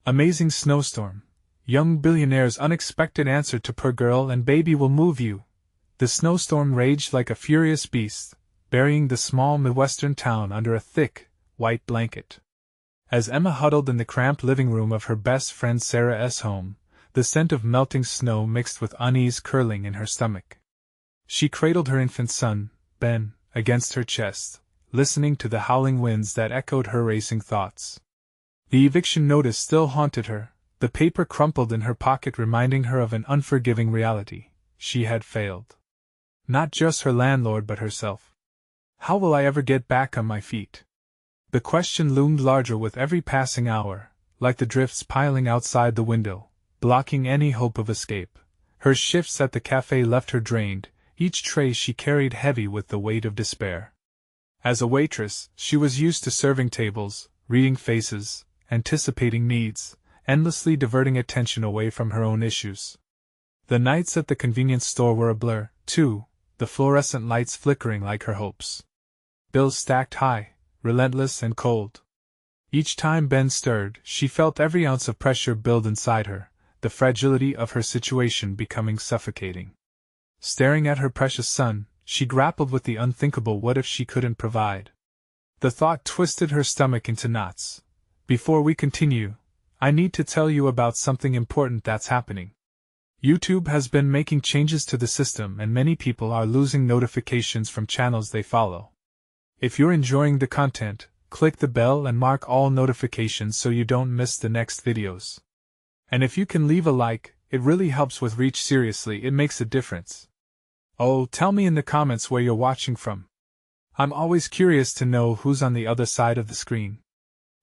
Amazing Snowstorm. Young Billionaire's unexpected answer to Per Girl and Baby will move you. The snowstorm raged like a furious beast, burying the small Midwestern town under a thick, white blanket. As Emma huddled in the cramped living room of her best friend Sarah's home, the scent of melting snow mixed with unease curling in her stomach. She cradled her infant son, Ben, against her chest, listening to the howling winds that echoed her racing thoughts. The eviction notice still haunted her, the paper crumpled in her pocket reminding her of an unforgiving reality. She had failed. Not just her landlord but herself. How will I ever get back on my feet? The question loomed larger with every passing hour, like the drifts piling outside the window, blocking any hope of escape. Her shifts at the cafe left her drained, each tray she carried heavy with the weight of despair. As a waitress, she was used to serving tables, reading faces, anticipating needs, endlessly diverting attention away from her own issues. The nights at the convenience store were a blur, too, the fluorescent lights flickering like her hopes. Bills stacked high, relentless and cold. Each time Ben stirred, she felt every ounce of pressure build inside her, the fragility of her situation becoming suffocating. Staring at her precious son, she grappled with the unthinkable what if she couldn't provide. The thought twisted her stomach into knots. Before we continue, I need to tell you about something important that's happening. YouTube has been making changes to the system and many people are losing notifications from channels they follow. If you're enjoying the content, click the bell and mark all notifications so you don't miss the next videos. And if you can leave a like, it really helps with reach. Seriously, it makes a difference. Oh, tell me in the comments where you're watching from. I'm always curious to know who's on the other side of the screen.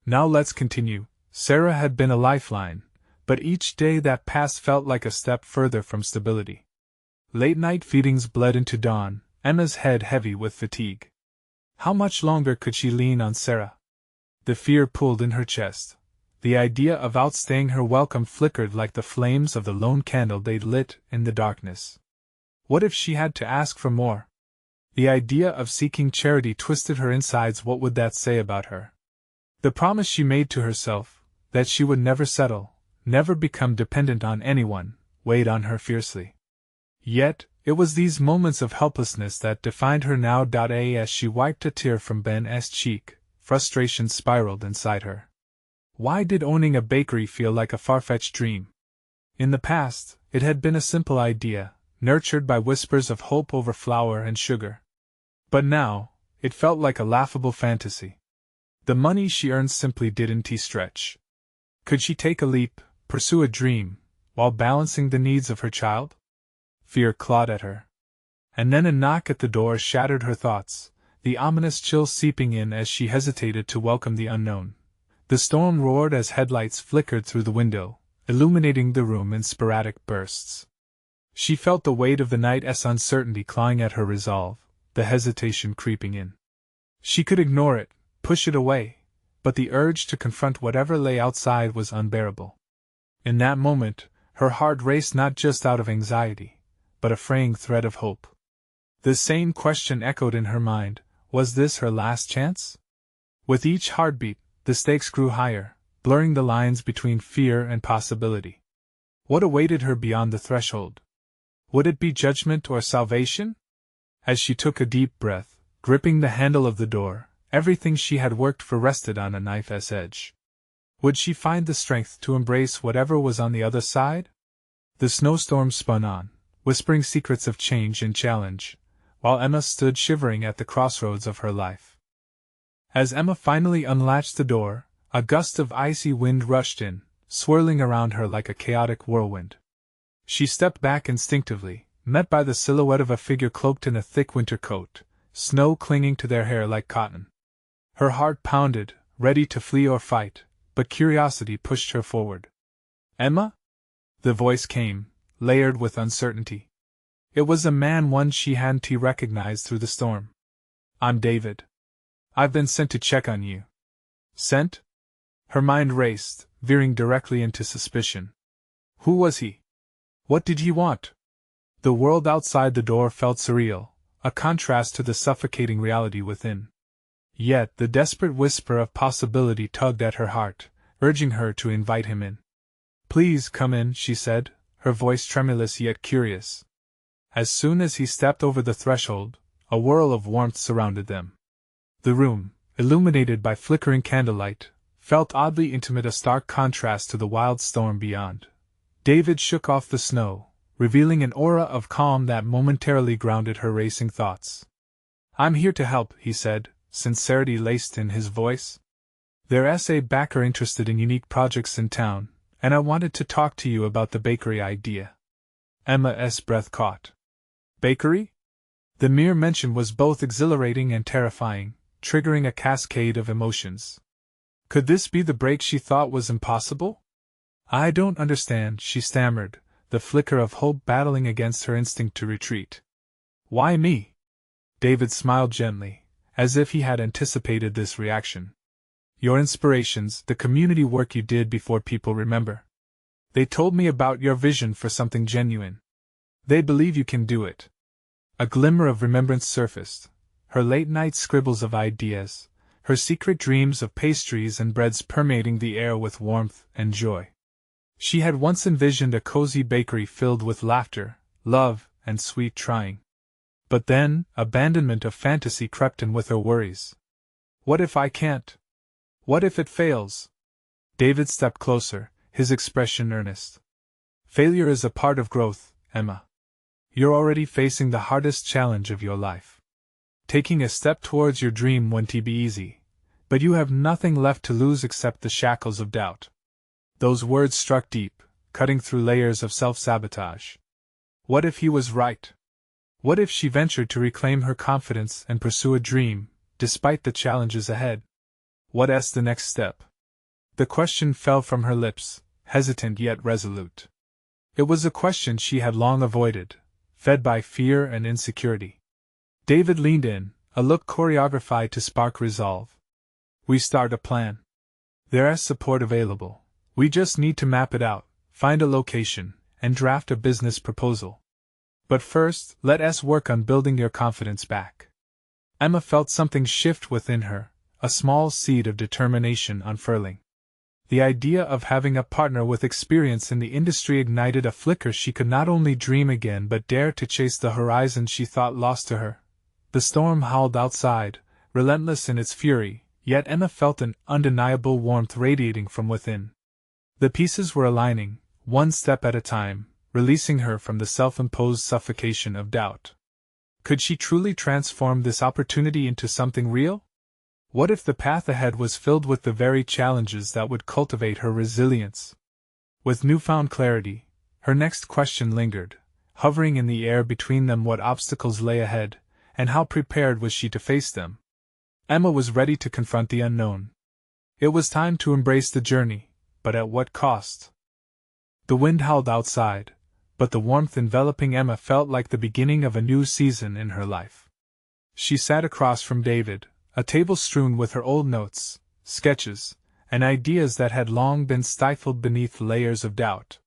Now let's continue. Sarah had been a lifeline, but each day that passed felt like a step further from stability. Late-night feedings bled into dawn, Emma's head heavy with fatigue. How much longer could she lean on Sarah? The fear pulled in her chest. The idea of outstaying her welcome flickered like the flames of the lone candle they'd lit in the darkness. What if she had to ask for more? The idea of seeking charity twisted her insides. What would that say about her? The promise she made to herself, that she would never settle, never become dependent on anyone, weighed on her fiercely. Yet, it was these moments of helplessness that defined her now. As she wiped a tear from Ben's cheek, frustration spiraled inside her. Why did owning a bakery feel like a far-fetched dream? In the past, it had been a simple idea, nurtured by whispers of hope over flour and sugar. But now, it felt like a laughable fantasy. The money she earned simply didn't stretch. Could she take a leap, pursue a dream, while balancing the needs of her child? Fear clawed at her. And then a knock at the door shattered her thoughts, the ominous chill seeping in as she hesitated to welcome the unknown. The storm roared as headlights flickered through the window, illuminating the room in sporadic bursts. She felt the weight of the night's uncertainty clawing at her resolve, the hesitation creeping in. She could ignore it, push it away, but the urge to confront whatever lay outside was unbearable. In that moment, her heart raced not just out of anxiety, but a fraying thread of hope. The same question echoed in her mind: was this her last chance? With each heartbeat, the stakes grew higher, blurring the lines between fear and possibility. What awaited her beyond the threshold? Would it be judgment or salvation? As she took a deep breath, gripping the handle of the door, everything she had worked for rested on a knife's edge. Would she find the strength to embrace whatever was on the other side? The snowstorm spun on, whispering secrets of change and challenge, while Emma stood shivering at the crossroads of her life. As Emma finally unlatched the door, a gust of icy wind rushed in, swirling around her like a chaotic whirlwind. She stepped back instinctively, met by the silhouette of a figure cloaked in a thick winter coat, snow clinging to their hair like cotton. Her heart pounded, ready to flee or fight, but curiosity pushed her forward. "Emma?" The voice came, layered with uncertainty. It was a man, one she hadn't recognized through the storm. "I'm David. I've been sent to check on you." Sent? Her mind raced, veering directly into suspicion. Who was he? What did he want? The world outside the door felt surreal, a contrast to the suffocating reality within. Yet the desperate whisper of possibility tugged at her heart, urging her to invite him in. "Please come in," she said, her voice tremulous yet curious. As soon as he stepped over the threshold, a whirl of warmth surrounded them. The room, illuminated by flickering candlelight, felt oddly intimate, a stark contrast to the wild storm beyond. David shook off the snow, revealing an aura of calm that momentarily grounded her racing thoughts. "I'm here to help," he said, sincerity laced in his voice. "There's a backer interested in unique projects in town, and I wanted to talk to you about the bakery idea." Emma's breath caught. Bakery? The mere mention was both exhilarating and terrifying, triggering a cascade of emotions. Could this be the break she thought was impossible? "I don't understand," she stammered, the flicker of hope battling against her instinct to retreat. "Why me?" David smiled gently, as if he had anticipated this reaction. "Your inspirations, the community work you did before people remember. They told me about your vision for something genuine. They believe you can do it." A glimmer of remembrance surfaced, her late-night scribbles of ideas, her secret dreams of pastries and breads permeating the air with warmth and joy. She had once envisioned a cozy bakery filled with laughter, love, and sweet trying. But then, abandonment of fantasy crept in with her worries. "What if I can't? What if it fails?" David stepped closer, his expression earnest. "Failure is a part of growth, Emma. You're already facing the hardest challenge of your life. Taking a step towards your dream won't be easy, but you have nothing left to lose except the shackles of doubt." Those words struck deep, cutting through layers of self-sabotage. What if he was right? What if she ventured to reclaim her confidence and pursue a dream, despite the challenges ahead? What's the next step? The question fell from her lips, hesitant yet resolute. It was a question she had long avoided, fed by fear and insecurity. David leaned in, a look choreographed to spark resolve. "We start a plan. There's support available. We just need to map it out, find a location, and draft a business proposal. But first, let us work on building your confidence back." Emma felt something shift within her, a small seed of determination unfurling. The idea of having a partner with experience in the industry ignited a flicker she could not only dream again but dare to chase the horizon she thought lost to her. The storm howled outside, relentless in its fury, yet Emma felt an undeniable warmth radiating from within. The pieces were aligning, one step at a time, releasing her from the self-imposed suffocation of doubt. Could she truly transform this opportunity into something real? What if the path ahead was filled with the very challenges that would cultivate her resilience? With newfound clarity, her next question lingered, hovering in the air between them: what obstacles lay ahead, and how prepared was she to face them? Emma was ready to confront the unknown. It was time to embrace the journey, but at what cost? The wind howled outside, but the warmth enveloping Emma felt like the beginning of a new season in her life. She sat across from David, a table strewn with her old notes, sketches, and ideas that had long been stifled beneath layers of doubt.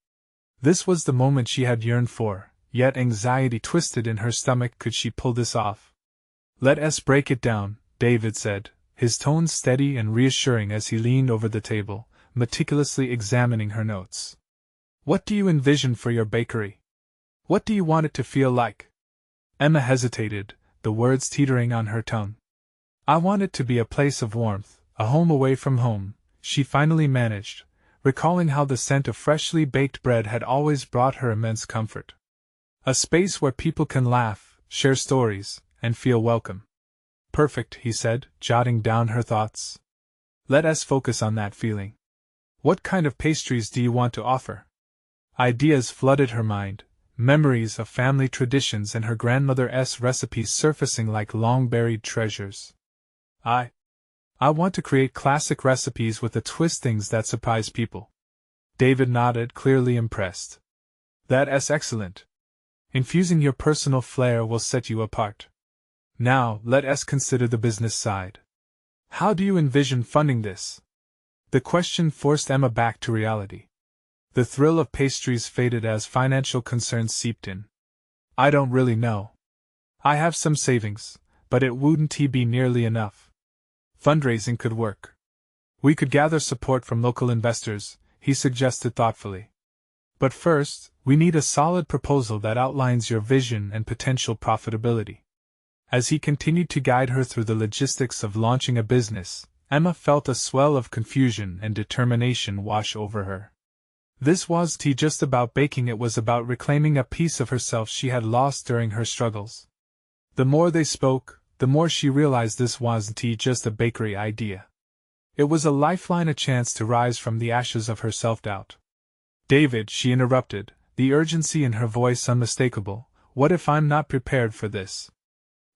This was the moment she had yearned for, yet anxiety twisted in her stomach. Could she pull this off? "Let us break it down," David said, his tone steady and reassuring as he leaned over the table, meticulously examining her notes. "What do you envision for your bakery? What do you want it to feel like?" Emma hesitated, the words teetering on her tongue. "I want it to be a place of warmth, a home away from home," she finally managed, recalling how the scent of freshly baked bread had always brought her immense comfort. "A space where people can laugh, share stories, and feel welcome." "Perfect," he said, jotting down her thoughts. "Let us focus on that feeling. What kind of pastries do you want to offer?" Ideas flooded her mind, memories of family traditions and her grandmother's recipes surfacing like long-buried treasures. I want to create classic recipes with a twist, things that surprise people." David nodded, clearly impressed. "That's excellent. Infusing your personal flair will set you apart. Now, let us consider the business side. How do you envision funding this?" The question forced Emma back to reality. The thrill of pastries faded as financial concerns seeped in. "I don't really know. I have some savings, but it wouldn't be nearly enough. Fundraising could work. We could gather support from local investors, he suggested thoughtfully. But first, we need a solid proposal that outlines your vision and potential profitability. As he continued to guide her through the logistics of launching a business, Emma felt a swell of confusion and determination wash over her. This wasn't just about baking, it was about reclaiming a piece of herself she had lost during her struggles. The more they spoke, the more she realized this wasn't just a bakery idea. It was a lifeline, a chance to rise from the ashes of her self-doubt. David, she interrupted, the urgency in her voice unmistakable, what if I'm not prepared for this?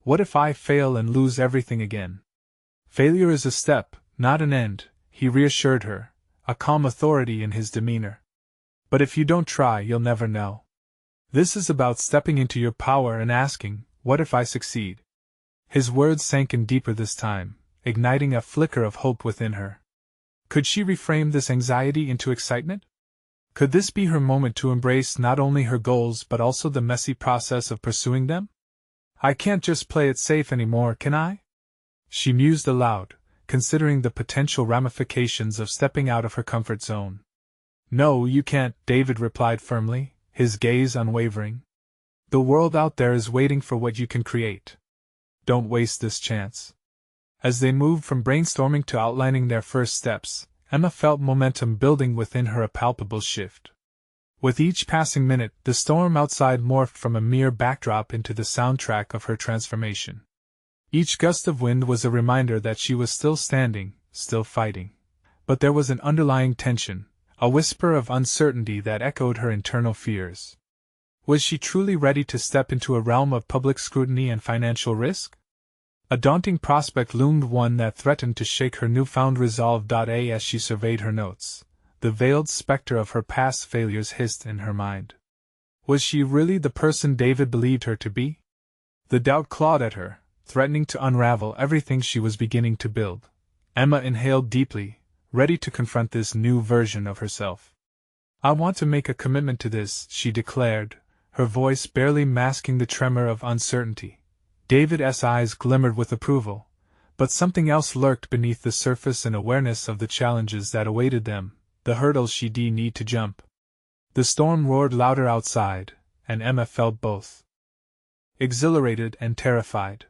What if I fail and lose everything again? Failure is a step, not an end, he reassured her, a calm authority in his demeanor. But if you don't try, you'll never know. This is about stepping into your power and asking, what if I succeed? His words sank in deeper this time, igniting a flicker of hope within her. Could she reframe this anxiety into excitement? Could this be her moment to embrace not only her goals but also the messy process of pursuing them? I can't just play it safe anymore, can I? She mused aloud, considering the potential ramifications of stepping out of her comfort zone. No, you can't, David replied firmly, his gaze unwavering. The world out there is waiting for what you can create. Don't waste this chance. As they moved from brainstorming to outlining their first steps, Emma felt momentum building within her, a palpable shift. With each passing minute, the storm outside morphed from a mere backdrop into the soundtrack of her transformation. Each gust of wind was a reminder that she was still standing, still fighting. But there was an underlying tension, a whisper of uncertainty that echoed her internal fears. Was she truly ready to step into a realm of public scrutiny and financial risk? A daunting prospect loomed, one that threatened to shake her newfound resolve. As she surveyed her notes, the veiled specter of her past failures hissed in her mind. Was she really the person David believed her to be? The doubt clawed at her, threatening to unravel everything she was beginning to build. Emma inhaled deeply, ready to confront this new version of herself. I want to make a commitment to this, she declared, her voice barely masking the tremor of uncertainty. David's eyes glimmered with approval, but something else lurked beneath the surface, an awareness of the challenges that awaited them, the hurdles she'd need to jump. The storm roared louder outside, and Emma felt both exhilarated and terrified.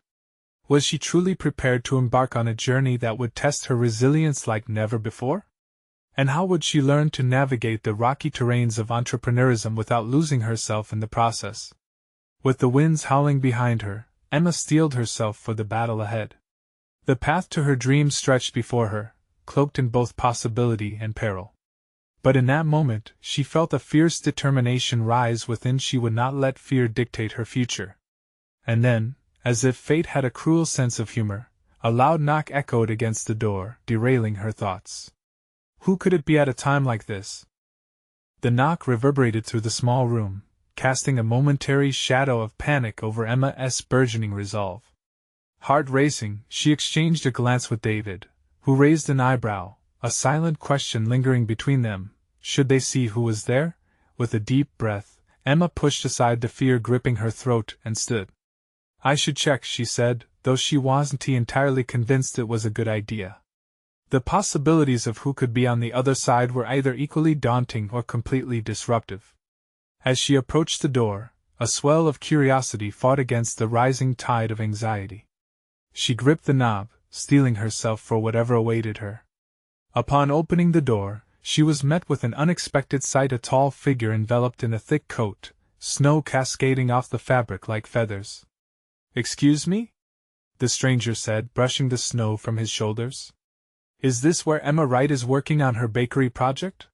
Was she truly prepared to embark on a journey that would test her resilience like never before? And how would she learn to navigate the rocky terrains of entrepreneurism without losing herself in the process? With the winds howling behind her, Emma steeled herself for the battle ahead. The path to her dreams stretched before her, cloaked in both possibility and peril. But in that moment, she felt a fierce determination rise within. She would not let fear dictate her future. And then, as if fate had a cruel sense of humor, a loud knock echoed against the door, derailing her thoughts. Who could it be at a time like this? The knock reverberated through the small room, casting a momentary shadow of panic over Emma's burgeoning resolve. Heart racing, she exchanged a glance with David, who raised an eyebrow, a silent question lingering between them. Should they see who was there? With a deep breath, Emma pushed aside the fear gripping her throat and stood. I should check, she said, though she wasn't entirely convinced it was a good idea. The possibilities of who could be on the other side were either equally daunting or completely disruptive. As she approached the door, a swell of curiosity fought against the rising tide of anxiety. She gripped the knob, steeling herself for whatever awaited her. Upon opening the door, she was met with an unexpected sight: a tall figure enveloped in a thick coat, snow cascading off the fabric like feathers. Excuse me? The stranger said, brushing the snow from his shoulders. Is this where Emma Wright is working on her bakery project?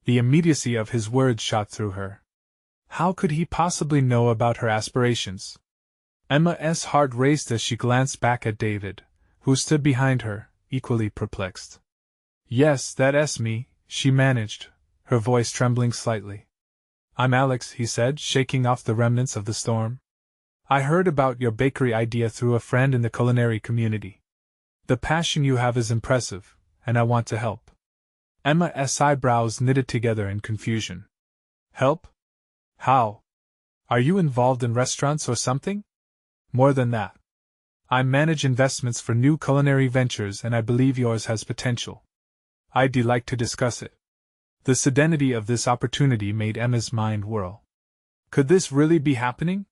The immediacy of his words shot through her. How could he possibly know about her aspirations? Emma's heart raced as she glanced back at David, who stood behind her, equally perplexed. Yes, that's me, she managed, her voice trembling slightly. I'm Alex, he said, shaking off the remnants of the storm. I heard about your bakery idea through a friend in the culinary community. The passion you have is impressive, and I want to help. Emma's eyebrows knitted together in confusion. Help? How? Are you involved in restaurants or something? More than that. I manage investments for new culinary ventures, and I believe yours has potential. I'd like to discuss it. The serenity of this opportunity made Emma's mind whirl. Could this really be happening?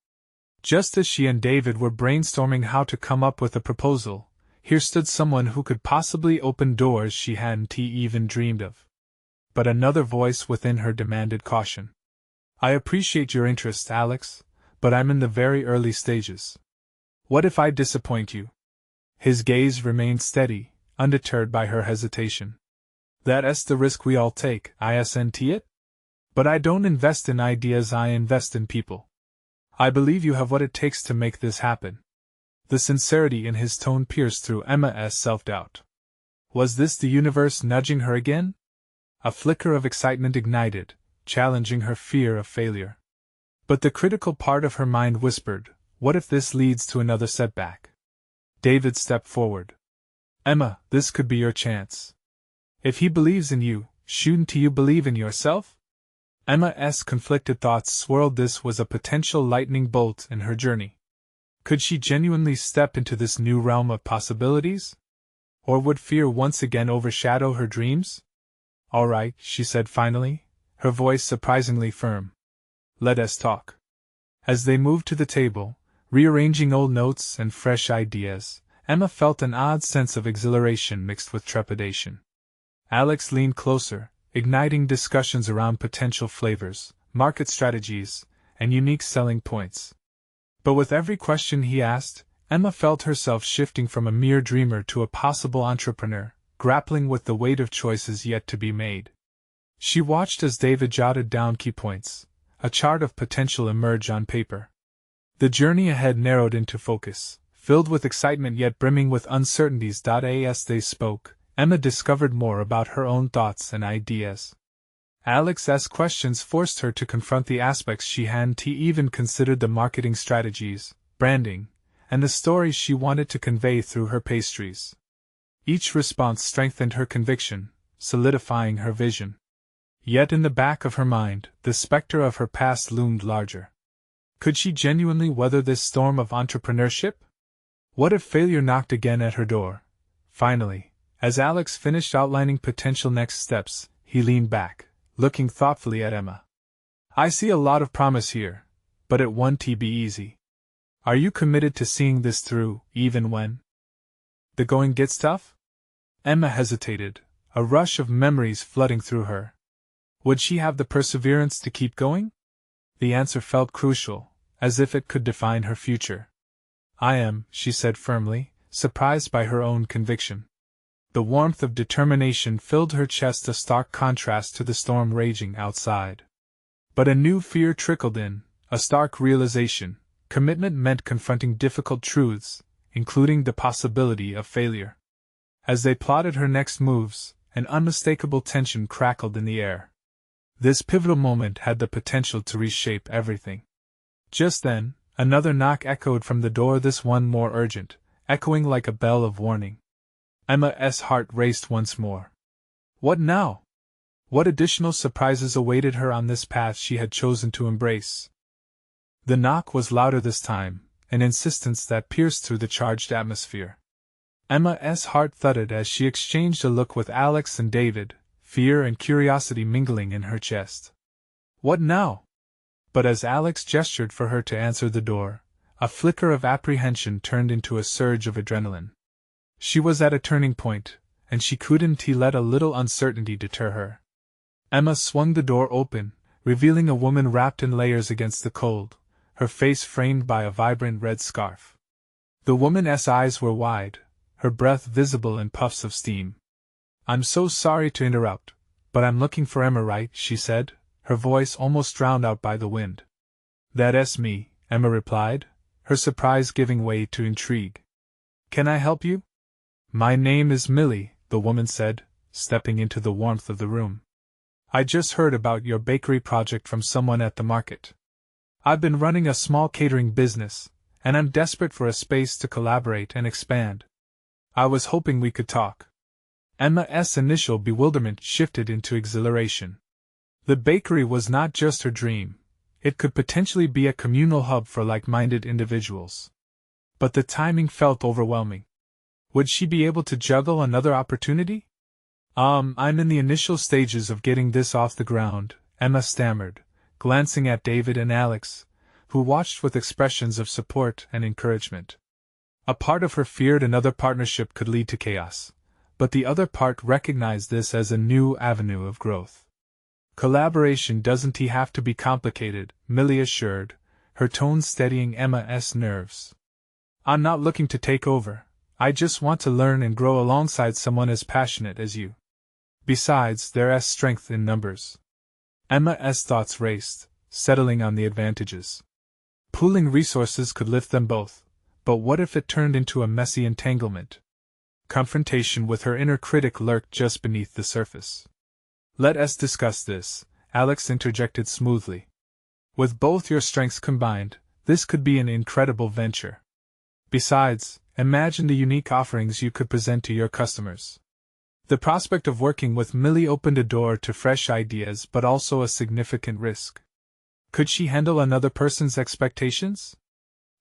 Just as she and David were brainstorming how to come up with a proposal, here stood someone who could possibly open doors she hadn't even dreamed of. But another voice within her demanded caution. I appreciate your interest, Alex, but I'm in the very early stages. What if I disappoint you? His gaze remained steady, undeterred by her hesitation. That's the risk we all take, isn't it? But I don't invest in ideas, I invest in people. I believe you have what it takes to make this happen. The sincerity in his tone pierced through Emma's self-doubt. Was this the universe nudging her again? A flicker of excitement ignited, challenging her fear of failure. But the critical part of her mind whispered, what if this leads to another setback? David stepped forward. Emma, this could be your chance. If he believes in you, shouldn't you believe in yourself? Emma's conflicted thoughts swirled. This was a potential lightning bolt in her journey. Could she genuinely step into this new realm of possibilities? Or would fear once again overshadow her dreams? All right, she said finally, her voice surprisingly firm. Let us talk. As they moved to the table, rearranging old notes and fresh ideas, Emma felt an odd sense of exhilaration mixed with trepidation. Alex leaned closer, igniting discussions around potential flavors, market strategies, and unique selling points. But with every question he asked, Emma felt herself shifting from a mere dreamer to a possible entrepreneur, grappling with the weight of choices yet to be made. She watched as David jotted down key points, a chart of potential emerged on paper. The journey ahead narrowed into focus, filled with excitement yet brimming with uncertainties. As they spoke, Emma discovered more about her own thoughts and ideas. Alex's questions forced her to confront the aspects she hadn't even considered: the marketing strategies, branding, and the stories she wanted to convey through her pastries. Each response strengthened her conviction, solidifying her vision. Yet in the back of her mind, the specter of her past loomed larger. Could she genuinely weather this storm of entrepreneurship? What if failure knocked again at her door? Finally, as Alex finished outlining potential next steps, he leaned back, looking thoughtfully at Emma. I see a lot of promise here, but it won't be easy. Are you committed to seeing this through, even when the going gets tough? Emma hesitated, a rush of memories flooding through her. Would she have the perseverance to keep going? The answer felt crucial, as if it could define her future. I am, she said firmly, surprised by her own conviction. The warmth of determination filled her chest, a stark contrast to the storm raging outside. But a new fear trickled in, a stark realization: commitment meant confronting difficult truths, including the possibility of failure. As they plotted her next moves, an unmistakable tension crackled in the air. This pivotal moment had the potential to reshape everything. Just then, another knock echoed from the door, this one more urgent, echoing like a bell of warning. Emma's heart raced once more. What now? What additional surprises awaited her on this path she had chosen to embrace? The knock was louder this time, an insistence that pierced through the charged atmosphere. Emma's heart thudded as she exchanged a look with Alex and David, fear and curiosity mingling in her chest. What now? But as Alex gestured for her to answer the door, a flicker of apprehension turned into a surge of adrenaline. She was at a turning point, and she couldn't let a little uncertainty deter her. Emma swung the door open, revealing a woman wrapped in layers against the cold, her face framed by a vibrant red scarf. The woman's eyes were wide, her breath visible in puffs of steam. I'm so sorry to interrupt, but I'm looking for Emma, right? She said, her voice almost drowned out by the wind. That's me, Emma replied, her surprise giving way to intrigue. Can I help you? My name is Millie, the woman said, stepping into the warmth of the room. I just heard about your bakery project from someone at the market. I've been running a small catering business, and I'm desperate for a space to collaborate and expand. I was hoping we could talk. Emma's initial bewilderment shifted into exhilaration. The bakery was not just her dream, it could potentially be a communal hub for like-minded individuals. But the timing felt overwhelming. Would she be able to juggle another opportunity? I'm in the initial stages of getting this off the ground, Emma stammered, glancing at David and Alex, who watched with expressions of support and encouragement. A part of her feared another partnership could lead to chaos, but the other part recognized this as a new avenue of growth. Collaboration doesn't have to be complicated, Millie assured, her tone steadying Emma's nerves. I'm not looking to take over, I just want to learn and grow alongside someone as passionate as you. Besides, there's strength in numbers. Emma's thoughts raced, settling on the advantages. Pooling resources could lift them both, but what if it turned into a messy entanglement? Confrontation with her inner critic lurked just beneath the surface. Let us discuss this, Alex interjected smoothly. With both your strengths combined, this could be an incredible venture. Besides, imagine the unique offerings you could present to your customers. The prospect of working with Millie opened a door to fresh ideas but also a significant risk. Could she handle another person's expectations?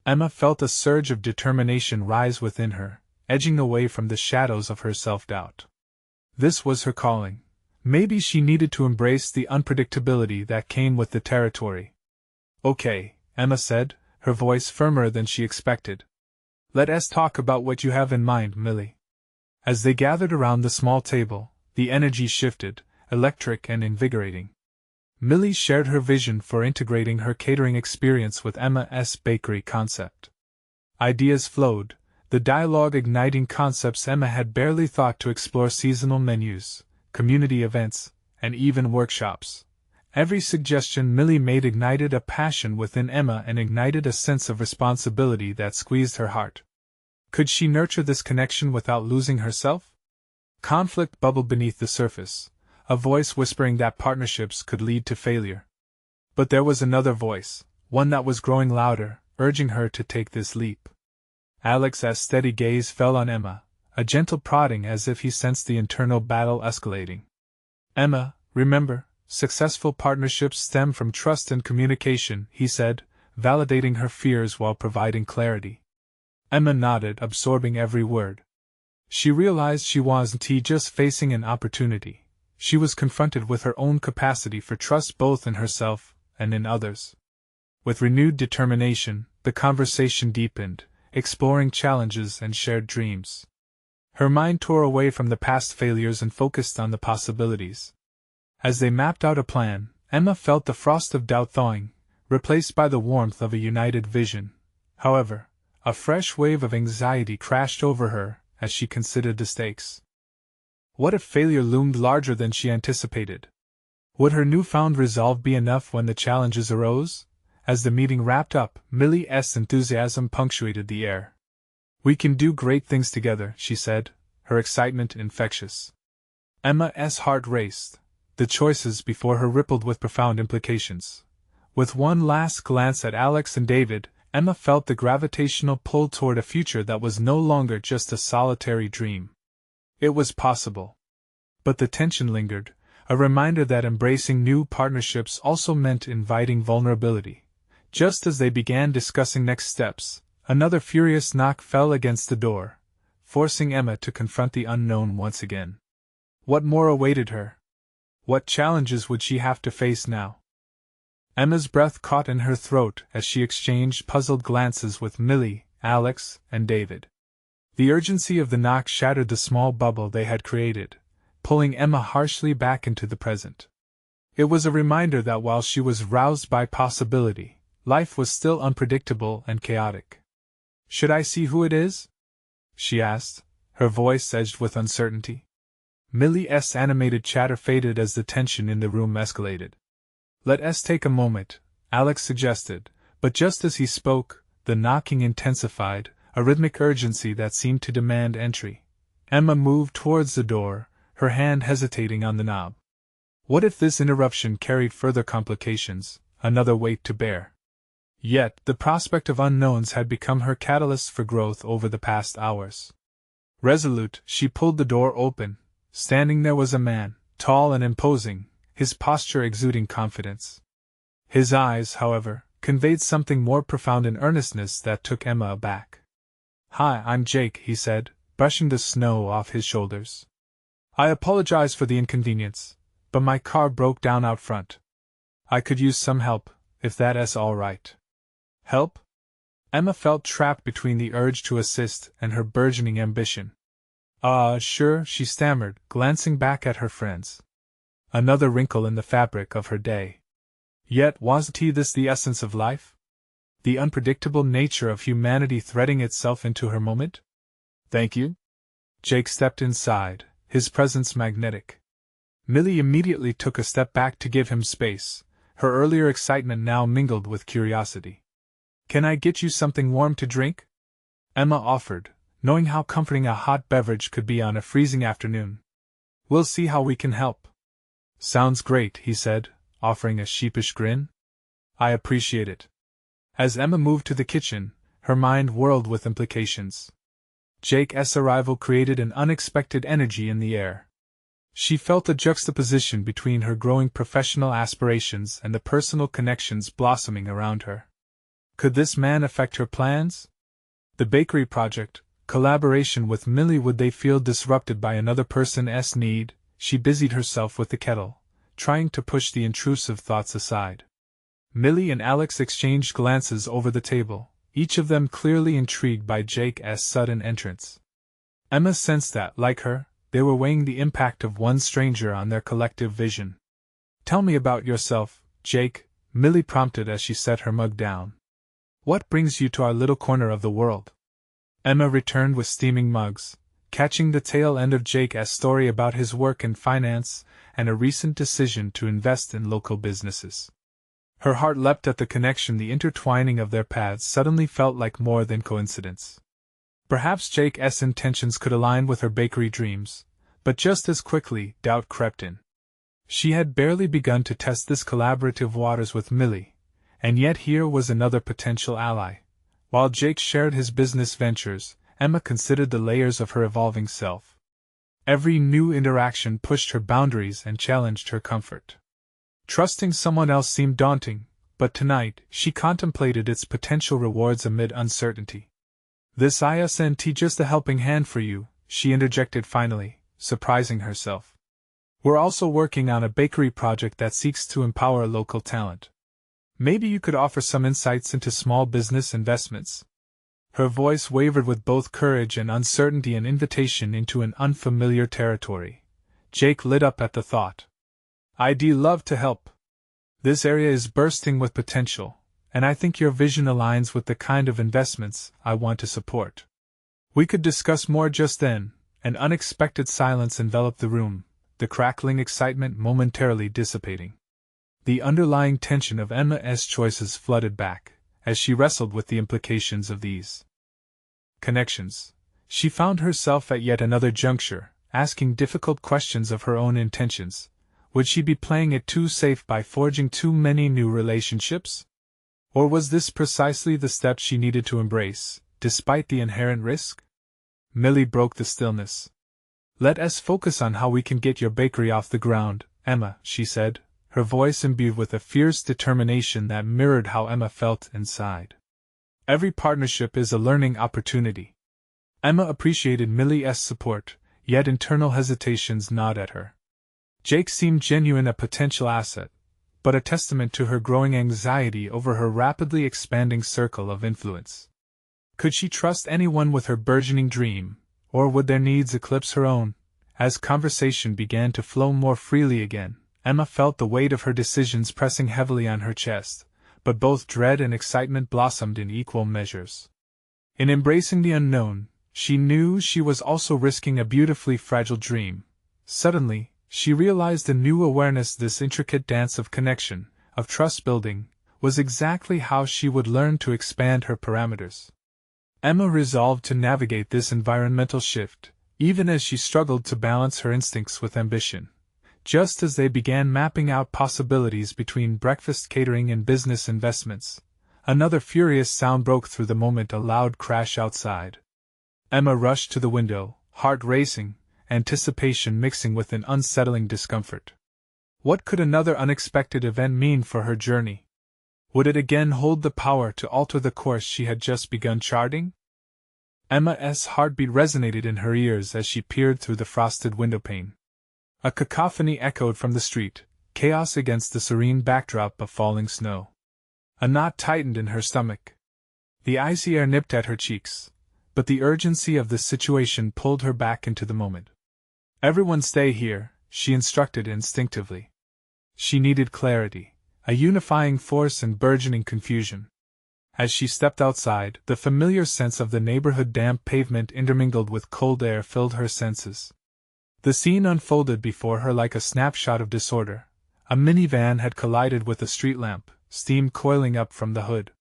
Emma felt a surge of determination rise within her, edging away from the shadows of her self-doubt. This was her calling. Maybe she needed to embrace the unpredictability that came with the territory. Okay, Emma said, her voice firmer than she expected. Let us talk about what you have in mind, Millie. As they gathered around the small table, the energy shifted, electric and invigorating. Millie shared her vision for integrating her catering experience with Emma's bakery concept. Ideas flowed, the dialogue igniting concepts Emma had barely thought to explore: seasonal menus, community events, and even workshops. Every suggestion Millie made ignited a passion within Emma and ignited a sense of responsibility that squeezed her heart. Could she nurture this connection without losing herself? Conflict bubbled beneath the surface, a voice whispering that partnerships could lead to failure. But there was another voice, one that was growing louder, urging her to take this leap. Alex's steady gaze fell on Emma, a gentle prodding as if he sensed the internal battle escalating. Emma, remember, successful partnerships stem from trust and communication, he said, validating her fears while providing clarity. Emma nodded, absorbing every word. She realized she wasn't just facing an opportunity. She was confronted with her own capacity for trust both in herself and in others. With renewed determination, the conversation deepened, exploring challenges and shared dreams. Her mind tore away from the past failures and focused on the possibilities. As they mapped out a plan, Emma felt the frost of doubt thawing, replaced by the warmth of a united vision. However, a fresh wave of anxiety crashed over her as she considered the stakes. What if failure loomed larger than she anticipated? Would her newfound resolve be enough when the challenges arose? As the meeting wrapped up, Millie's enthusiasm punctuated the air. We can do great things together, she said, her excitement infectious. Emma's heart raced. The choices before her rippled with profound implications. With one last glance at Alex and David, Emma felt the gravitational pull toward a future that was no longer just a solitary dream. It was possible. But the tension lingered, a reminder that embracing new partnerships also meant inviting vulnerability. Just as they began discussing next steps, another furious knock fell against the door, forcing Emma to confront the unknown once again. What more awaited her? What challenges would she have to face now? Emma's breath caught in her throat as she exchanged puzzled glances with Millie, Alex, and David. The urgency of the knock shattered the small bubble they had created, pulling Emma harshly back into the present. It was a reminder that while she was roused by possibility, life was still unpredictable and chaotic. Should I see who it is? She asked, her voice edged with uncertainty. Millie's animated chatter faded as the tension in the room escalated. Let us take a moment, Alex suggested, but just as he spoke, the knocking intensified, a rhythmic urgency that seemed to demand entry. Emma moved towards the door, her hand hesitating on the knob. What if this interruption carried further complications, another weight to bear? Yet, the prospect of unknowns had become her catalyst for growth over the past hours. Resolute, she pulled the door open. Standing there was a man, tall and imposing, his posture exuding confidence. His eyes, however, conveyed something more profound in earnestness that took Emma aback. Hi, I'm Jake, he said, brushing the snow off his shoulders. I apologize for the inconvenience, but my car broke down out front. I could use some help, if that's all right. Help? Emma felt trapped between the urge to assist and her burgeoning ambition. Sure, she stammered, glancing back at her friends. Another wrinkle in the fabric of her day. Yet wasn't this the essence of life? The unpredictable nature of humanity threading itself into her moment? Thank you. Jake stepped inside, his presence magnetic. Millie immediately took a step back to give him space, her earlier excitement now mingled with curiosity. Can I get you something warm to drink? Emma offered, knowing how comforting a hot beverage could be on a freezing afternoon. We'll see how we can help. Sounds great, he said, offering a sheepish grin. I appreciate it. As Emma moved to the kitchen, her mind whirled with implications. Jake's arrival created an unexpected energy in the air. She felt a juxtaposition between her growing professional aspirations and the personal connections blossoming around her. Could this man affect her plans? The bakery project, collaboration with Millie, would they feel disrupted by another person's need? She busied herself with the kettle, trying to push the intrusive thoughts aside. Millie and Alex exchanged glances over the table, each of them clearly intrigued by Jake's sudden entrance. Emma sensed that, like her, they were weighing the impact of one stranger on their collective vision. Tell me about yourself, Jake, Millie prompted as she set her mug down. What brings you to our little corner of the world? Emma returned with steaming mugs, catching the tail end of Jake's story about his work in finance and a recent decision to invest in local businesses. Her heart leapt at the connection. The intertwining of their paths suddenly felt like more than coincidence. Perhaps Jake's intentions could align with her bakery dreams, but just as quickly, doubt crept in. She had barely begun to test this collaborative waters with Millie, and yet here was another potential ally. While Jake shared his business ventures, Emma considered the layers of her evolving self. Every new interaction pushed her boundaries and challenged her comfort. Trusting someone else seemed daunting, but tonight she contemplated its potential rewards amid uncertainty. This isn't just a helping hand for you, she interjected finally, surprising herself. We're also working on a bakery project that seeks to empower local talent. Maybe you could offer some insights into small business investments. Her voice wavered with both courage and uncertainty, an invitation into an unfamiliar territory. Jake lit up at the thought. I'd love to help. This area is bursting with potential, and I think your vision aligns with the kind of investments I want to support. We could discuss more just then. An unexpected silence enveloped the room, the crackling excitement momentarily dissipating. The underlying tension of Emma's choices flooded back, as she wrestled with the implications of these connections. She found herself at yet another juncture, asking difficult questions of her own intentions. Would she be playing it too safe by forging too many new relationships? Or was this precisely the step she needed to embrace, despite the inherent risk? Millie broke the stillness. Let us focus on how we can get your bakery off the ground, Emma, she said, her voice imbued with a fierce determination that mirrored how Emma felt inside. Every partnership is a learning opportunity. Emma appreciated Millie's support, yet internal hesitations gnawed at her. Jake seemed genuine, a potential asset, but a testament to her growing anxiety over her rapidly expanding circle of influence. Could she trust anyone with her burgeoning dream, or would their needs eclipse her own? As conversation began to flow more freely again, Emma felt the weight of her decisions pressing heavily on her chest, but both dread and excitement blossomed in equal measures. In embracing the unknown, she knew she was also risking a beautifully fragile dream. Suddenly, she realized a new awareness: this intricate dance of connection, of trust-building, was exactly how she would learn to expand her parameters. Emma resolved to navigate this environmental shift, even as she struggled to balance her instincts with ambition. Just as they began mapping out possibilities between breakfast catering and business investments, another furious sound broke through the moment: a loud crash outside. Emma rushed to the window, heart racing, anticipation mixing with an unsettling discomfort. What could another unexpected event mean for her journey? Would it again hold the power to alter the course she had just begun charting? Emma's heartbeat resonated in her ears as she peered through the frosted windowpane. A cacophony echoed from the street, chaos against the serene backdrop of falling snow. A knot tightened in her stomach. The icy air nipped at her cheeks, but the urgency of the situation pulled her back into the moment. "Everyone stay here," she instructed instinctively. She needed clarity, a unifying force in burgeoning confusion. As she stepped outside, the familiar sense of the neighborhood damp pavement intermingled with cold air filled her senses. The scene unfolded before her like a snapshot of disorder. A minivan had collided with a street lamp, steam coiling up from the hood.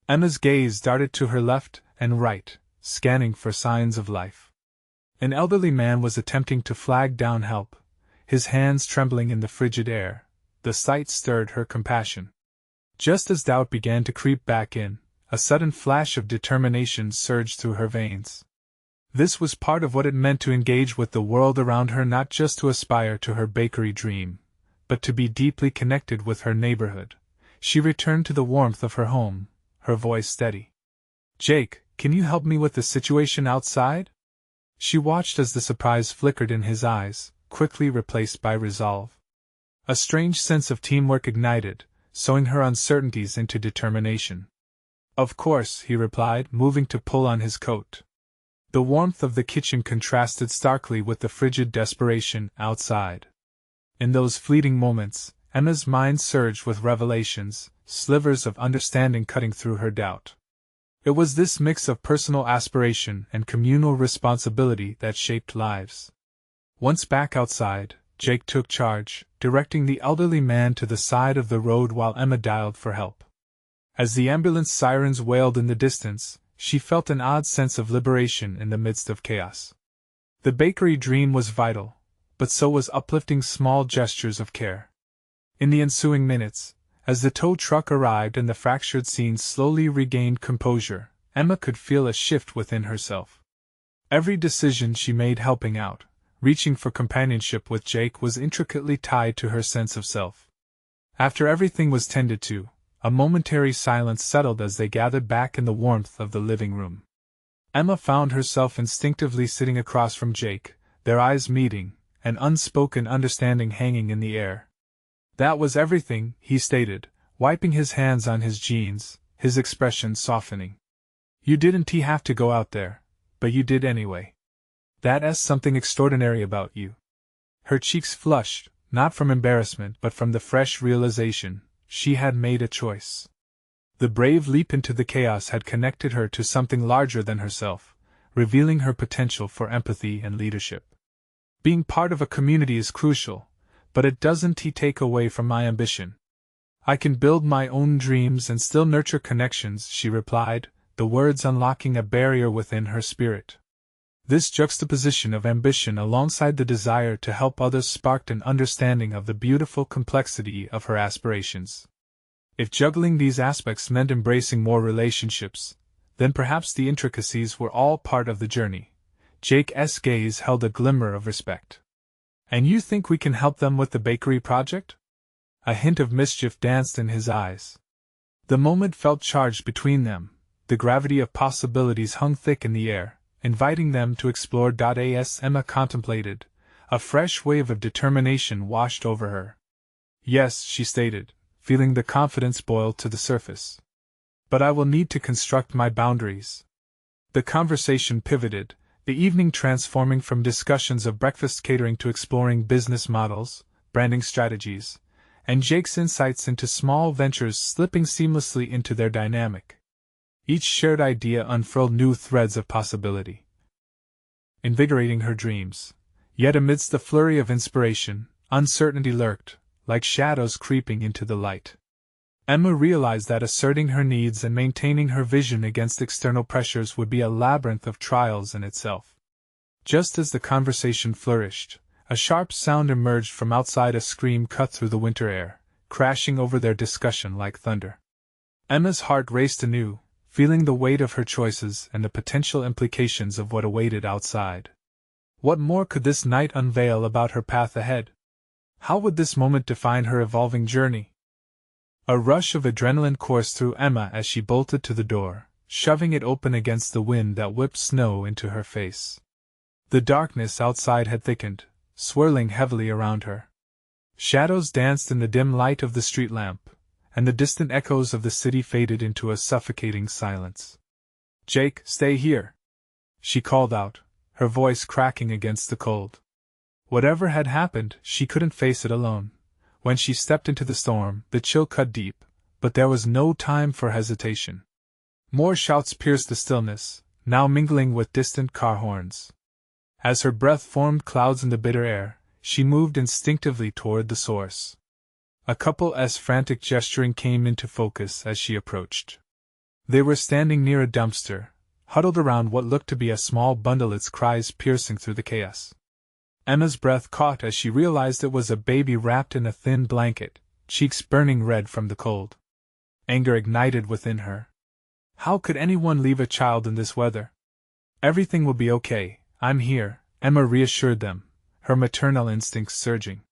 Emma's gaze darted to her left and right, scanning for signs of life. An elderly man was attempting to flag down help, his hands trembling in the frigid air. The sight stirred her compassion. Just as doubt began to creep back in, a sudden flash of determination surged through her veins. This was part of what it meant to engage with the world around her, not just to aspire to her bakery dream, but to be deeply connected with her neighborhood. She returned to the warmth of her home, her voice steady. "Jake, can you help me with the situation outside?" She watched as the surprise flickered in his eyes, quickly replaced by resolve. A strange sense of teamwork ignited, sowing her uncertainties into determination. "Of course," he replied, moving to pull on his coat. The warmth of the kitchen contrasted starkly with the frigid desperation outside. In those fleeting moments, Emma's mind surged with revelations, slivers of understanding cutting through her doubt. It was this mix of personal aspiration and communal responsibility that shaped lives. Once back outside, Jake took charge, directing the elderly man to the side of the road while Emma dialed for help. As the ambulance sirens wailed in the distance, she felt an odd sense of liberation in the midst of chaos. The bakery dream was vital, but so was uplifting small gestures of care. In the ensuing minutes, as the tow truck arrived and the fractured scene slowly regained composure, Emma could feel a shift within herself. Every decision she made helping out, reaching for companionship with Jake, was intricately tied to her sense of self. After everything was tended to, a momentary silence settled as they gathered back in the warmth of the living room. Emma found herself instinctively sitting across from Jake, their eyes meeting, an unspoken understanding hanging in the air. "That was everything," he stated, wiping his hands on his jeans, his expression softening. "You didn't have to go out there, but you did anyway. That's something extraordinary about you." Her cheeks flushed, not from embarrassment but from the fresh realization she had made a choice. The brave leap into the chaos had connected her to something larger than herself, revealing her potential for empathy and leadership. "Being part of a community is crucial, but it doesn't take away from my ambition. I can build my own dreams and still nurture connections," she replied, the words unlocking a barrier within her spirit. This juxtaposition of ambition alongside the desire to help others sparked an understanding of the beautiful complexity of her aspirations. If juggling these aspects meant embracing more relationships, then perhaps the intricacies were all part of the journey. Jake's gaze held a glimmer of respect. "And you think we can help them with the bakery project?" A hint of mischief danced in his eyes. The moment felt charged between them, the gravity of possibilities hung thick in the air, inviting them to explore. As Emma contemplated, a fresh wave of determination washed over her. "Yes," she stated, feeling the confidence boil to the surface. "But I will need to construct my boundaries." The conversation pivoted, the evening transforming from discussions of breakfast catering to exploring business models, branding strategies, and Jake's insights into small ventures slipping seamlessly into their dynamic. Each shared idea unfurled new threads of possibility, invigorating her dreams. Yet amidst the flurry of inspiration, uncertainty lurked, like shadows creeping into the light. Emma realized that asserting her needs and maintaining her vision against external pressures would be a labyrinth of trials in itself. Just as the conversation flourished, a sharp sound emerged from outside. A scream cut through the winter air, crashing over their discussion like thunder. Emma's heart raced anew, feeling the weight of her choices and the potential implications of what awaited outside. What more could this night unveil about her path ahead? How would this moment define her evolving journey? A rush of adrenaline coursed through Emma as she bolted to the door, shoving it open against the wind that whipped snow into her face. The darkness outside had thickened, swirling heavily around her. Shadows danced in the dim light of the street lamp, and the distant echoes of the city faded into a suffocating silence. "Jake, stay here!" she called out, her voice cracking against the cold. Whatever had happened, she couldn't face it alone. When she stepped into the storm, the chill cut deep, but there was no time for hesitation. More shouts pierced the stillness, now mingling with distant car horns. As her breath formed clouds in the bitter air, she moved instinctively toward the source. A couple's frantic gesturing came into focus as she approached. They were standing near a dumpster, huddled around what looked to be a small bundle, its cries piercing through the chaos. Emma's breath caught as she realized it was a baby wrapped in a thin blanket, cheeks burning red from the cold. Anger ignited within her. How could anyone leave a child in this weather? "Everything will be okay, I'm here," Emma reassured them, her maternal instincts surging.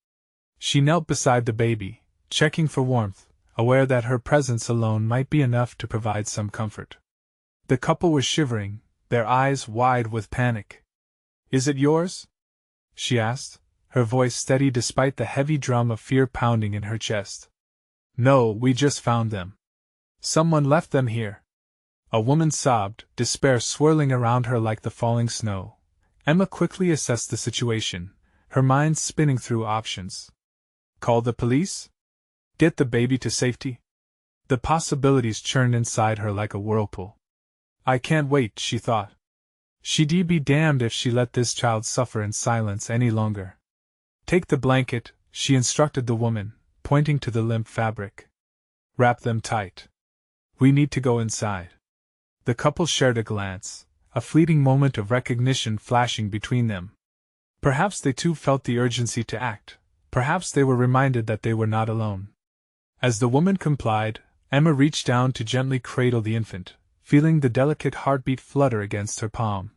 She knelt beside the baby, checking for warmth, aware that her presence alone might be enough to provide some comfort. The couple were shivering, their eyes wide with panic. "Is it yours?" she asked, her voice steady despite the heavy drum of fear pounding in her chest. "No, we just found them. Someone left them here." A woman sobbed, despair swirling around her like the falling snow. Emma quickly assessed the situation, her mind spinning through options. Call the police? Get the baby to safety? The possibilities churned inside her like a whirlpool. "I can't wait," she thought. She'd be damned if she let this child suffer in silence any longer. "Take the blanket," she instructed the woman, pointing to the limp fabric. "Wrap them tight. We need to go inside." The couple shared a glance, a fleeting moment of recognition flashing between them. Perhaps they too felt the urgency to act, perhaps they were reminded that they were not alone. As the woman complied, Emma reached down to gently cradle the infant, feeling the delicate heartbeat flutter against her palm.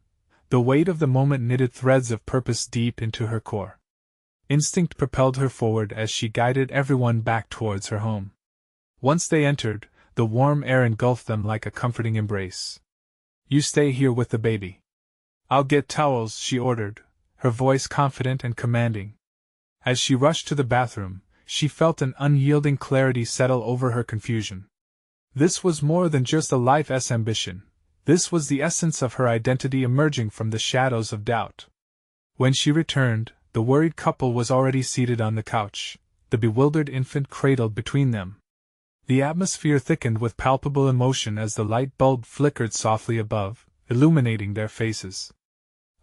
The weight of the moment knitted threads of purpose deep into her core. Instinct propelled her forward as she guided everyone back towards her home. Once they entered, the warm air engulfed them like a comforting embrace. "You stay here with the baby. I'll get towels," she ordered, her voice confident and commanding. As she rushed to the bathroom, she felt an unyielding clarity settle over her confusion. This was more than just a life's ambition. This was the essence of her identity emerging from the shadows of doubt. When she returned, the worried couple was already seated on the couch, the bewildered infant cradled between them. The atmosphere thickened with palpable emotion as the light bulb flickered softly above, illuminating their faces.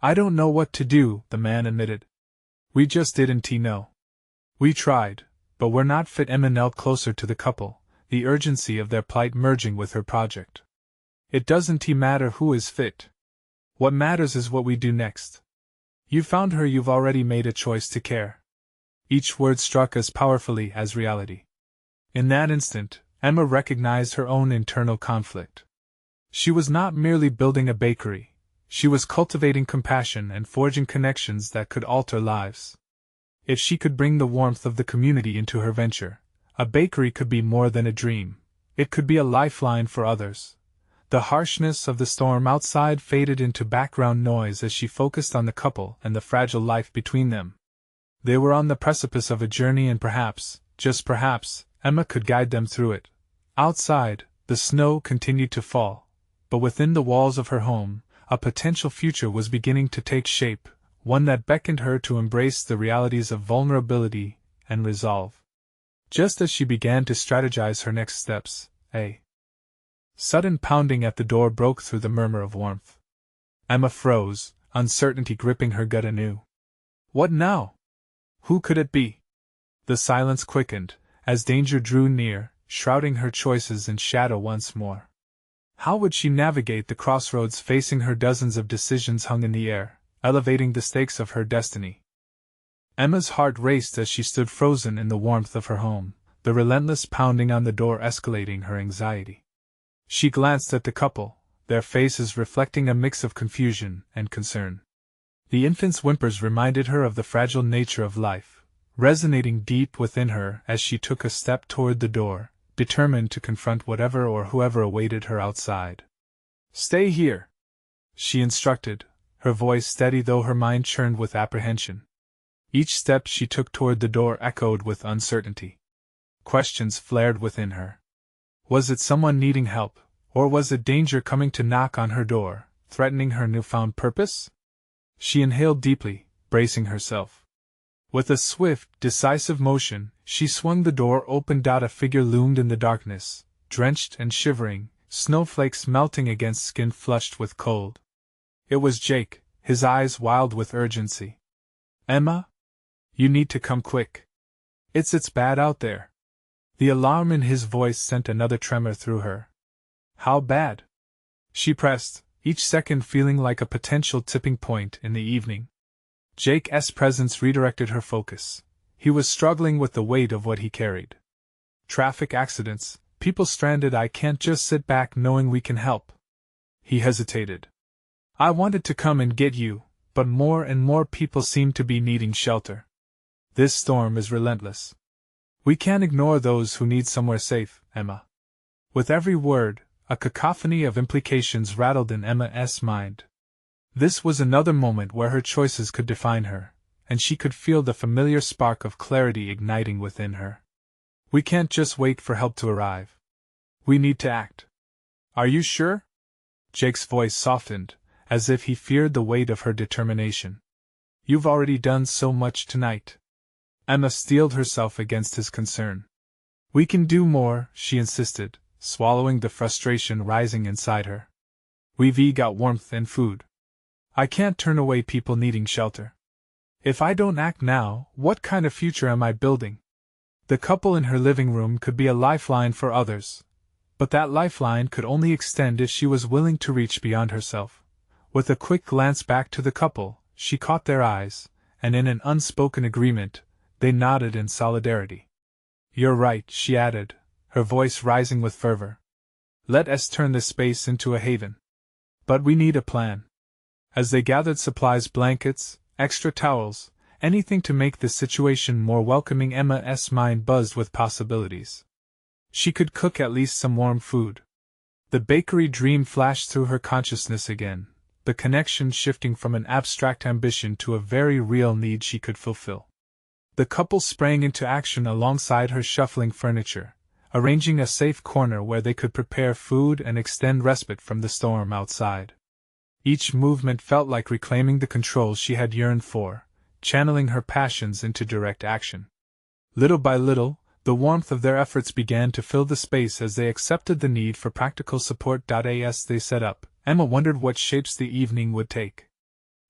"I don't know what to do," the man admitted. "We just didn't know. We tried, but we're not fit." Emma knelt closer to the couple, the urgency of their plight merging with her project. "It doesn't matter who is fit. What matters is what we do next. You found her, you've already made a choice to care." Each word struck as powerfully as reality. In that instant, Emma recognized her own internal conflict. She was not merely building a bakery, she was cultivating compassion and forging connections that could alter lives. If she could bring the warmth of the community into her venture, a bakery could be more than a dream, it could be a lifeline for others. The harshness of the storm outside faded into background noise as she focused on the couple and the fragile life between them. They were on the precipice of a journey, and perhaps, just perhaps, Emma could guide them through it. Outside, the snow continued to fall, but within the walls of her home, a potential future was beginning to take shape, one that beckoned her to embrace the realities of vulnerability and resolve. Just as she began to strategize her next steps, a sudden pounding at the door broke through the murmur of warmth. Emma froze, uncertainty gripping her gut anew. What now? Who could it be? The silence quickened, as danger drew near, shrouding her choices in shadow once more. How would she navigate the crossroads facing her? Dozens of decisions hung in the air, elevating the stakes of her destiny. Emma's heart raced as she stood frozen in the warmth of her home, the relentless pounding on the door escalating her anxiety. She glanced at the couple, their faces reflecting a mix of confusion and concern. The infant's whimpers reminded her of the fragile nature of life, resonating deep within her as she took a step toward the door, determined to confront whatever or whoever awaited her outside. "Stay here," she instructed, her voice steady though her mind churned with apprehension. Each step she took toward the door echoed with uncertainty. Questions flared within her. Was it someone needing help, or was it danger coming to knock on her door, threatening her newfound purpose? She inhaled deeply, bracing herself. With a swift, decisive motion, she swung the door open. A figure loomed in the darkness, drenched and shivering, snowflakes melting against skin flushed with cold. It was Jake, his eyes wild with urgency. "Emma? You need to come quick. It's bad out there." The alarm in his voice sent another tremor through her. "How bad?" She pressed, each second feeling like a potential tipping point in the evening. Jake's presence redirected her focus. He was struggling with the weight of what he carried. "Traffic accidents, people stranded. I can't just sit back knowing we can help." He hesitated. "I wanted to come and get you, but more and more people seem to be needing shelter. This storm is relentless. We can't ignore those who need somewhere safe, Emma." With every word, a cacophony of implications rattled in Emma's mind. This was another moment where her choices could define her, and she could feel the familiar spark of clarity igniting within her. "We can't just wait for help to arrive. We need to act." "Are you sure?" Jake's voice softened, as if he feared the weight of her determination. "You've already done so much tonight." Emma steeled herself against his concern. "We can do more," she insisted, swallowing the frustration rising inside her. "We've got warmth and food. I can't turn away people needing shelter. If I don't act now, what kind of future am I building?" The couple in her living room could be a lifeline for others, but that lifeline could only extend if she was willing to reach beyond herself. With a quick glance back to the couple, she caught their eyes, and in an unspoken agreement, they nodded in solidarity. "You're right," she added, her voice rising with fervor. "Let us turn this space into a haven. But we need a plan." As they gathered supplies, blankets, extra towels, anything to make the situation more welcoming, Emma's mind buzzed with possibilities. She could cook at least some warm food. The bakery dream flashed through her consciousness again, the connection shifting from an abstract ambition to a very real need she could fulfill. The couple sprang into action alongside her, shuffling furniture, arranging a safe corner where they could prepare food and extend respite from the storm outside. Each movement felt like reclaiming the control she had yearned for, channeling her passions into direct action. Little by little, the warmth of their efforts began to fill the space as they accepted the need for practical support. As they set up, Emma wondered what shapes the evening would take.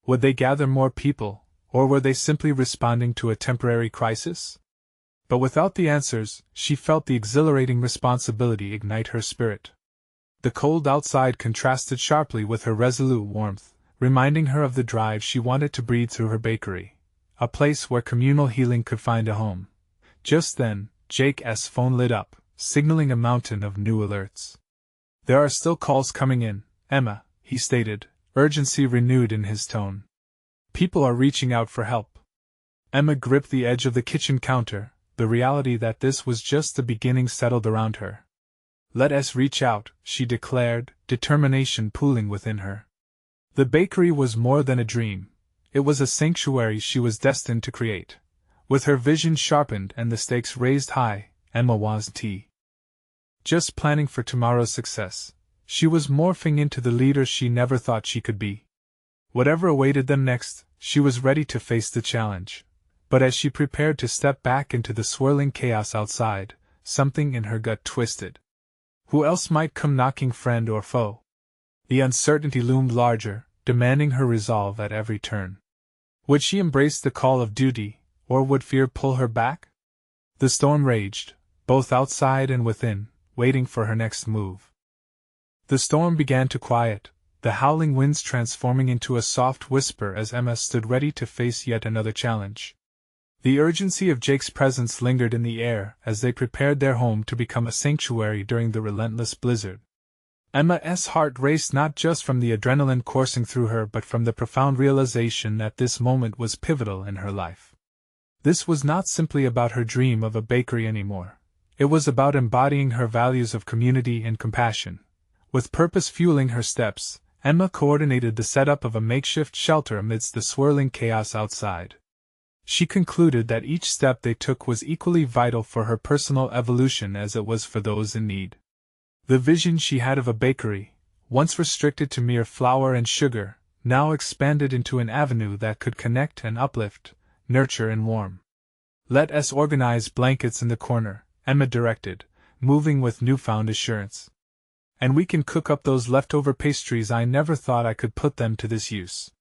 Would they gather more people, or were they simply responding to a temporary crisis? But without the answers, she felt the exhilarating responsibility ignite her spirit. The cold outside contrasted sharply with her resolute warmth, reminding her of the drive she wanted to breathe through her bakery, a place where communal healing could find a home. Just then, Jake's phone lit up, signaling a mountain of new alerts. "There are still calls coming in, Emma," he stated, urgency renewed in his tone. "People are reaching out for help." Emma gripped the edge of the kitchen counter, the reality that this was just the beginning settled around her. "Let us reach out," she declared, determination pooling within her. The bakery was more than a dream. It was a sanctuary she was destined to create. With her vision sharpened and the stakes raised high, Emma wasn't just planning for tomorrow's success. She was morphing into the leader she never thought she could be. Whatever awaited them next, she was ready to face the challenge. But as she prepared to step back into the swirling chaos outside, something in her gut twisted. Who else might come knocking, friend or foe? The uncertainty loomed larger, demanding her resolve at every turn. Would she embrace the call of duty, or would fear pull her back? The storm raged, both outside and within, waiting for her next move. The storm began to quiet, the howling winds transforming into a soft whisper as Emma stood ready to face yet another challenge. The urgency of Jake's presence lingered in the air as they prepared their home to become a sanctuary during the relentless blizzard. Emma's heart raced not just from the adrenaline coursing through her but from the profound realization that this moment was pivotal in her life. This was not simply about her dream of a bakery anymore. It was about embodying her values of community and compassion. With purpose fueling her steps, Emma coordinated the setup of a makeshift shelter amidst the swirling chaos outside. She concluded that each step they took was equally vital for her personal evolution as it was for those in need. The vision she had of a bakery, once restricted to mere flour and sugar, now expanded into an avenue that could connect and uplift, nurture and warm. "Let us organize blankets in the corner," Emma directed, moving with newfound assurance. "And we can cook up those leftover pastries. I never thought I could put them to this use."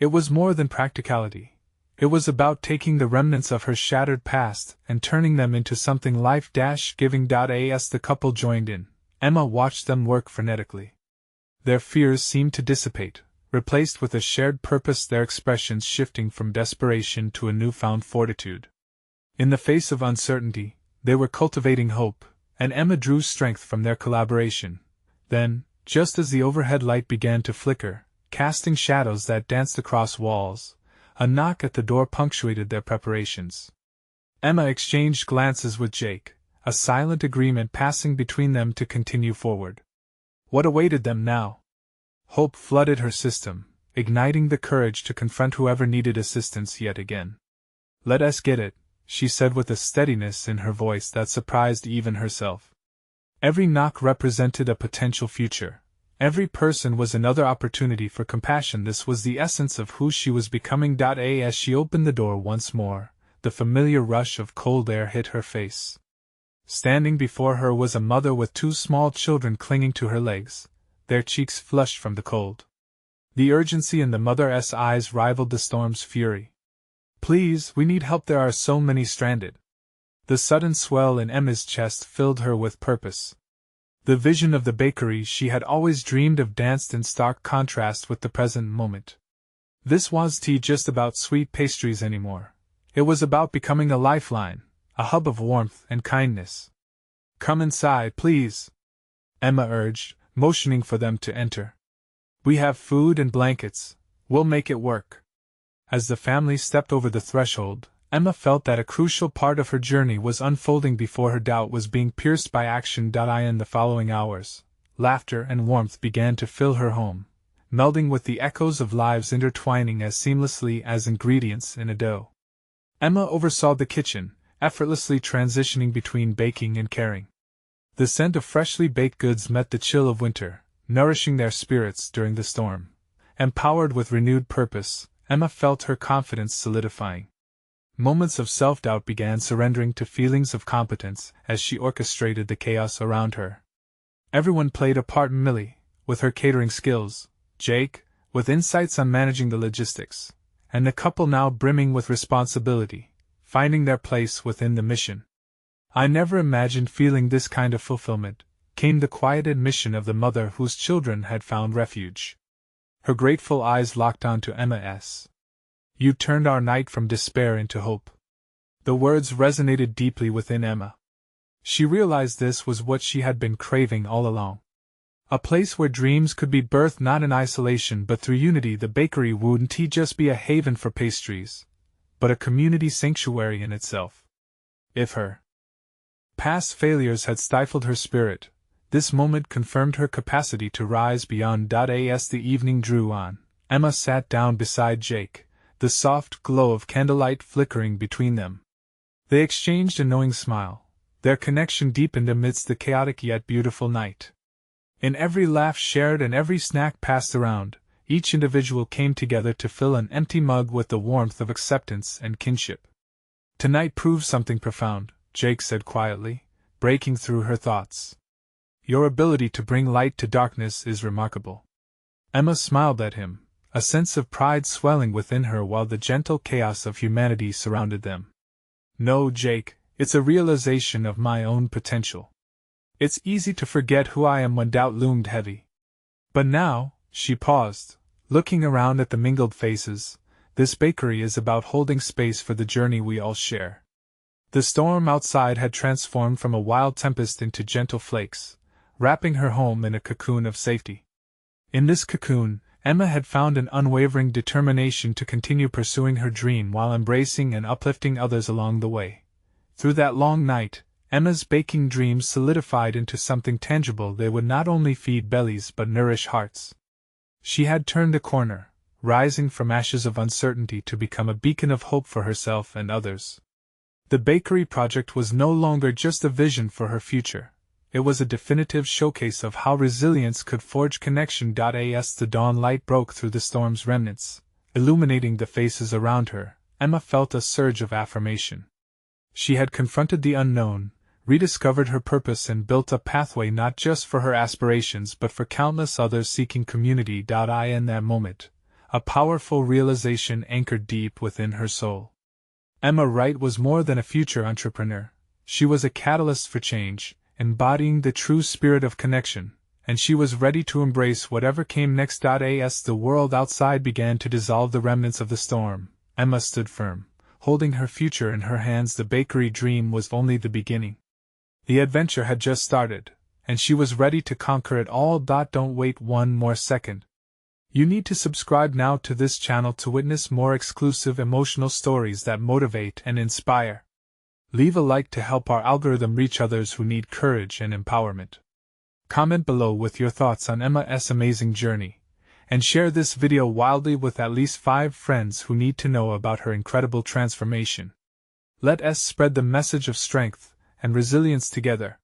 It was more than practicality. It was about taking the remnants of her shattered past and turning them into something life-giving. As the couple joined in, Emma watched them work frenetically. Their fears seemed to dissipate, replaced with a shared purpose, their expressions shifting from desperation to a newfound fortitude. In the face of uncertainty, they were cultivating hope, and Emma drew strength from their collaboration. Then, just as the overhead light began to flicker, casting shadows that danced across walls, a knock at the door punctuated their preparations. Emma exchanged glances with Jake, a silent agreement passing between them to continue forward. What awaited them now? Hope flooded her system, igniting the courage to confront whoever needed assistance yet again. "Let us get it," she said with a steadiness in her voice that surprised even herself. Every knock represented a potential future. Every person was another opportunity for compassion. This was the essence of who she was becoming. As she opened the door once more, the familiar rush of cold air hit her face. Standing before her was a mother with two small children clinging to her legs, their cheeks flushed from the cold. The urgency in the mother's eyes rivaled the storm's fury. "Please, we need help. There are so many stranded." The sudden swell in Emma's chest filled her with purpose. The vision of the bakery she had always dreamed of danced in stark contrast with the present moment. This wasn't just about sweet pastries anymore. It was about becoming a lifeline, a hub of warmth and kindness. "Come inside, please," Emma urged, motioning for them to enter. "We have food and blankets. We'll make it work." As the family stepped over the threshold, Emma felt that a crucial part of her journey was unfolding before her. Doubt was being pierced by action. In the following hours, laughter and warmth began to fill her home, melding with the echoes of lives intertwining as seamlessly as ingredients in a dough. Emma oversaw the kitchen, effortlessly transitioning between baking and caring. The scent of freshly baked goods met the chill of winter, nourishing their spirits during the storm. Empowered with renewed purpose, Emma felt her confidence solidifying. Moments of self-doubt began surrendering to feelings of competence as she orchestrated the chaos around her. Everyone played a part: Millie, with her catering skills, Jake, with insights on managing the logistics, and the couple now brimming with responsibility, finding their place within the mission. "I never imagined feeling this kind of fulfillment," came the quiet admission of the mother whose children had found refuge. Her grateful eyes locked onto Emma's. "You turned our night from despair into hope." The words resonated deeply within Emma. She realized this was what she had been craving all along. A place where dreams could be birthed not in isolation but through unity. The bakery wouldn't just be a haven for pastries, but a community sanctuary in itself. If her past failures had stifled her spirit, this moment confirmed her capacity to rise beyond. As the evening drew on, Emma sat down beside Jake, the soft glow of candlelight flickering between them. They exchanged a knowing smile, their connection deepened amidst the chaotic yet beautiful night. In every laugh shared and every snack passed around, each individual came together to fill an empty mug with the warmth of acceptance and kinship. "Tonight proves something profound," Jake said quietly, breaking through her thoughts. "Your ability to bring light to darkness is remarkable." Emma smiled at him, a sense of pride swelling within her while the gentle chaos of humanity surrounded them. "No, Jake, it's a realization of my own potential. It's easy to forget who I am when doubt loomed heavy. But now," she paused, looking around at the mingled faces, "this bakery is about holding space for the journey we all share." The storm outside had transformed from a wild tempest into gentle flakes, wrapping her home in a cocoon of safety. In this cocoon, Emma had found an unwavering determination to continue pursuing her dream while embracing and uplifting others along the way. Through that long night, Emma's baking dreams solidified into something tangible. They would not only feed bellies but nourish hearts. She had turned a corner, rising from ashes of uncertainty to become a beacon of hope for herself and others. The bakery project was no longer just a vision for her future. It was a definitive showcase of how resilience could forge connection. As the dawn light broke through the storm's remnants, illuminating the faces around her, Emma felt a surge of affirmation. She had confronted the unknown, rediscovered her purpose, and built a pathway not just for her aspirations but for countless others seeking community. In that moment, a powerful realization anchored deep within her soul. Emma Wright was more than a future entrepreneur. She was a catalyst for change, embodying the true spirit of connection, and she was ready to embrace whatever came next. As the world outside began to dissolve the remnants of the storm, Emma stood firm, holding her future in her hands. The bakery dream was only the beginning. The adventure had just started, and she was ready to conquer it all. Don't wait one more second. You need to subscribe now to this channel to witness more exclusive emotional stories that motivate and inspire. Leave a like to help our algorithm reach others who need courage and empowerment. Comment below with your thoughts on Emma's amazing journey, and share this video wildly with at least 5 friends who need to know about her incredible transformation. Let us spread the message of strength and resilience together.